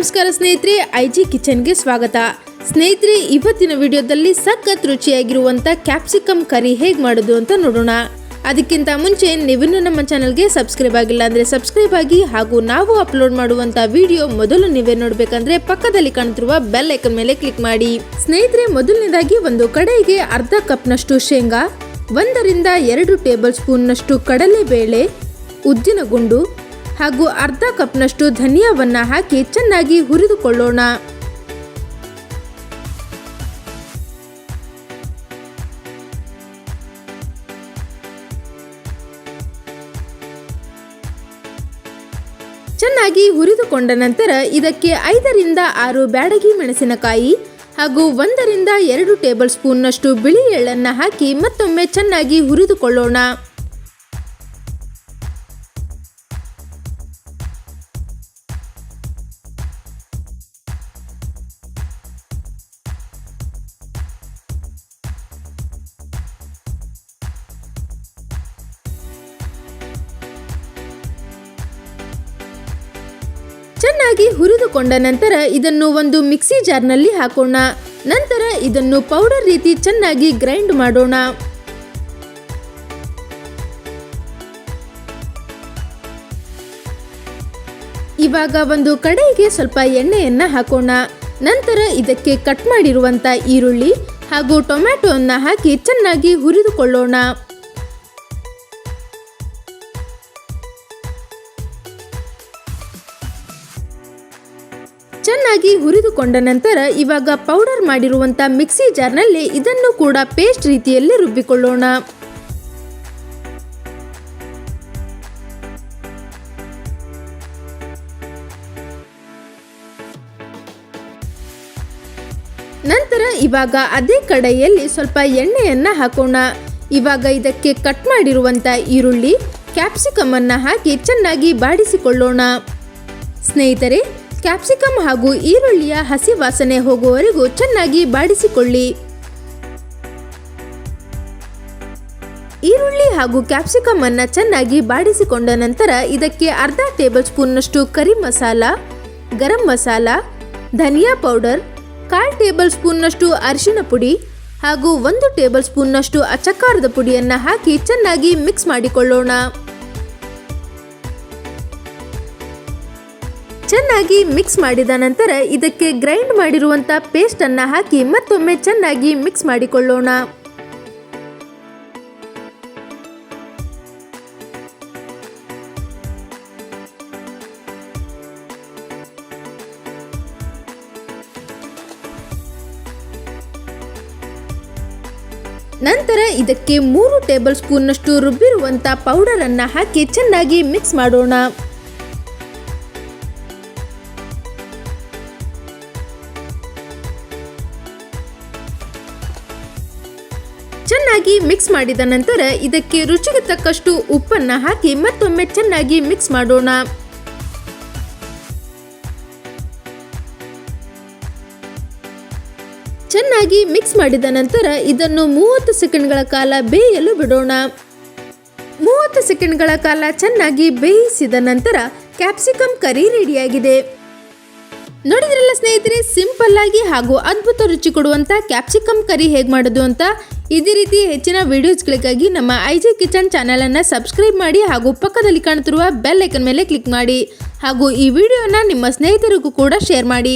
ನಮಸ್ಕಾರ ಸ್ನೇಹಿತರೆ, ಐಜಿ ಕಿಚನ್ಗೆ ಸ್ವಾಗತ. ಸ್ನೇಹಿತರೆ, ಇವತ್ತಿನ ವಿಡಿಯೋದಲ್ಲಿ ಸಖತ್ ರುಚಿಯಾಗಿರುವಂತ ಕ್ಯಾಪ್ಸಿಕಮ್ ಕರಿ ಹೇಗೆ ಮಾಡೋದು ಅಂತ ನೋಡೋಣ. ಅದಕ್ಕಿಂತ ಮುಂಚೆ ನೀವಿನ್ನೂ ನಮ್ಮ ಚಾನಲ್ಗೆ ಸಬ್ಸ್ಕ್ರೈಬ್ ಆಗಿಲ್ಲ ಅಂದ್ರೆ ಸಬ್ಸ್ಕ್ರೈಬ್ ಆಗಿ, ಹಾಗೂ ನಾವು ಅಪ್ಲೋಡ್ ಮಾಡುವಂತ ವಿಡಿಯೋ ಮೊದಲು ನೀವೇ ನೋಡ್ಬೇಕಂದ್ರೆ ಪಕ್ಕದಲ್ಲಿ ಕಾಣುತ್ತಿರುವ ಬೆಲ್ ಐಕನ್ ಮೇಲೆ ಕ್ಲಿಕ್ ಮಾಡಿ. ಸ್ನೇಹಿತರೆ, ಮೊದಲನೇದಾಗಿ ಒಂದು ಕಡೆಗೆ ಅರ್ಧ ಕಪ್ನಷ್ಟು ಶೇಂಗಾ, 1 ರಿಂದ 2 ಟೇಬಲ್ ಸ್ಪೂನ್ನಷ್ಟು ಕಡಲೆಬೇಳೆ, ಉದ್ದಿನ ಗುಂಡು ಹಾಗೂ ಅರ್ಧ ಕಪ್ನಷ್ಟು ಧನಿಯಾವನ್ನ ಹಾಕಿ ಚೆನ್ನಾಗಿ ಹುರಿದುಕೊಳ್ಳೋಣ. ಚೆನ್ನಾಗಿ ಹುರಿದುಕೊಂಡ ನಂತರ ಇದಕ್ಕೆ 5 ರಿಂದ 6 ಬ್ಯಾಡಗಿ ಮೆಣಸಿನಕಾಯಿ ಹಾಗೂ 1 ರಿಂದ 2 ಟೇಬಲ್ ಸ್ಪೂನ್ನಷ್ಟು ಬಿಳಿ ಎಳ್ಳನ್ನ ಹಾಕಿ ಮತ್ತೊಮ್ಮೆ ಚೆನ್ನಾಗಿ ಹುರಿದುಕೊಳ್ಳೋಣ. ಚೆನ್ನಾಗಿ ಹುರಿದುಕೊಂಡ ನಂತರ ಇದನ್ನು ಒಂದು ಮಿಕ್ಸಿ ಜಾರ್ನಲ್ಲಿ ಹಾಕೋಣ. ನಂತರ ಇದನ್ನು ಪೌಡರ್ ರೀತಿ ಚೆನ್ನಾಗಿ ಗ್ರೈಂಡ್ ಮಾಡೋಣ. ಇವಾಗ ಒಂದು ಕಡೆಗೆ ಸ್ವಲ್ಪ ಎಣ್ಣೆಯನ್ನ ಹಾಕೋಣ. ನಂತರ ಇದಕ್ಕೆ ಕಟ್ ಮಾಡಿರುವಂತ ಈರುಳ್ಳಿ ಹಾಗೂ ಟೊಮ್ಯಾಟೊವನ್ನು ಹಾಕಿ ಚೆನ್ನಾಗಿ ಹುರಿದುಕೊಳ್ಳೋಣ. ಚೆನ್ನಾಗಿ ಹುರಿದುಕೊಂಡ ನಂತರ ಇವಾಗ ಪೌಡರ್ ಮಾಡಿರುವಂತ ಮಿಕ್ಸಿ ಜಾರ್ನಲ್ಲಿ ಇದನ್ನು ಕೂಡ ಪೇಸ್ಟ್ ರೀತಿಯಲ್ಲಿ ರುಬ್ಬಿಕೊಳ್ಳೋಣ. ನಂತರ ಇವಾಗ ಅದೇ ಕಡಾಯಿಯಲ್ಲಿ ಸ್ವಲ್ಪ ಎಣ್ಣೆಯನ್ನ ಹಾಕೋಣ. ಇವಾಗ ಇದಕ್ಕೆ ಕಟ್ ಮಾಡಿರುವಂತ ಈರುಳ್ಳಿ, ಕ್ಯಾಪ್ಸಿಕಮ್ ಅನ್ನ ಹಾಕಿ ಚೆನ್ನಾಗಿ ಬಾಡಿಸಿಕೊಳ್ಳೋಣ. ಸ್ನೇಹಿತರೆ, ಕ್ಯಾಪ್ಸಿಕಮ್ ಹಾಗೂ ಈರುಳ್ಳಿಯ ಹಸಿ ವಾಸನೆ ಹೋಗುವವರೆಗೂ ಚೆನ್ನಾಗಿ ಬಾಡಿಸಿಕೊಳ್ಳಿ. ಈರುಳ್ಳಿ ಹಾಗೂ ಕ್ಯಾಪ್ಸಿಕಮ್ ಅನ್ನ ಚೆನ್ನಾಗಿ ಬಾಡಿಸಿಕೊಂಡ ನಂತರ ಇದಕ್ಕೆ ಅರ್ಧ ಟೇಬಲ್ ಸ್ಪೂನ್ನಷ್ಟು ಕರಿ ಮಸಾಲ, ಗರಂ ಮಸಾಲ, ಧನಿಯಾ ಪೌಡರ್, 1/4 ಟೇಬಲ್ ಸ್ಪೂನ್ನಷ್ಟು ಅರಿಶಿನ ಪುಡಿ ಹಾಗೂ 1 ಟೇಬಲ್ ಸ್ಪೂನ್ನಷ್ಟು ಅಚ್ಚಕಾರದ ಪುಡಿಯನ್ನು ಹಾಕಿ ಚೆನ್ನಾಗಿ ಮಿಕ್ಸ್ ಮಾಡಿಕೊಳ್ಳೋಣ. ಚೆನ್ನಾಗಿ ಮಿಕ್ಸ್ ಮಾಡಿದ ನಂತರ ಇದಕ್ಕೆ ಗ್ರೈಂಡ್ ಮಾಡಿರುವಂತ ಪೇಸ್ಟ್ ಅನ್ನ ಹಾಕಿ ಮತ್ತೊಮ್ಮೆ ಚೆನ್ನಾಗಿ ಮಿಕ್ಸ್ ಮಾಡಿಕೊಳ್ಳೋಣ. ನಂತರ ಇದಕ್ಕೆ 3 ಟೇಬಲ್ ಸ್ಪೂನ್ನಷ್ಟು ರುಬ್ಬಿರುವಂತ ಪೌಡರ್ ಅನ್ನ ಹಾಕಿ ಚೆನ್ನಾಗಿ ಮಿಕ್ಸ್ ಮಾಡೋಣ. ಚೆನ್ನಾಗಿ ಮಿಕ್ಸ್ ಮಾಡಿದ ನಂತರ ಇದಕ್ಕೆ ರುಚಿಗೆ ತಕ್ಕಷ್ಟು ಉಪ್ಪನ್ನ ಹಾಕಿ ಮತ್ತೊಮ್ಮೆ ಚೆನ್ನಾಗಿ ಮಿಕ್ಸ್ ಮಾಡೋಣ. ಚೆನ್ನಾಗಿ ಮಿಕ್ಸ್ ಮಾಡಿದ ನಂತರ ಇದನ್ನು 30 ಸೆಕೆಂಡ್ಗಳ ಕಾಲ ಬೇಯಲು ಬಿಡೋಣ. 30 ಸೆಕೆಂಡ್ಗಳ ಕಾಲ ಚೆನ್ನಾಗಿ ಬೇಯಿಸಿದ ನಂತರ ಕ್ಯಾಪ್ಸಿಕಮ್ ಕರಿ ರೆಡಿಯಾಗಿದೆ. ನೋಡಿದ್ರಲ್ಲ ಸ್ನೇಹಿತರೆ, ಸಿಂಪಲ್ ಆಗಿ ಹಾಗೂ ಅದ್ಭುತ ರುಚಿ ಕೊಡುವಂತ ಕ್ಯಾಪ್ಸಿಕಮ್ ಕರಿ ಹೇಗೆ ಮಾಡೋದು ಅಂತ. ಇದೇ ರೀತಿ ಹೆಚ್ಚಿನ ವಿಡಿಯೋಸ್ಗಳಿಗಾಗಿ ನಮ್ಮ ಐಜಿ ಕಿಚನ್ ಚಾನೆಲ್ ಅನ್ನ ಸಬ್ಸ್ಕ್ರೈಬ್ ಮಾಡಿ ಹಾಗೂ ಪಕ್ಕದಲ್ಲಿ ಕಾಣುತ್ತಿರುವ ಬೆಲ್ ಐಕನ್ ಮೇಲೆ ಕ್ಲಿಕ್ ಮಾಡಿ. ಹಾಗೂ ಈ ವಿಡಿಯೋನ ನಿಮ್ಮ ಸ್ನೇಹಿತರಿಗೂ ಕೂಡ ಶೇರ್ ಮಾಡಿ.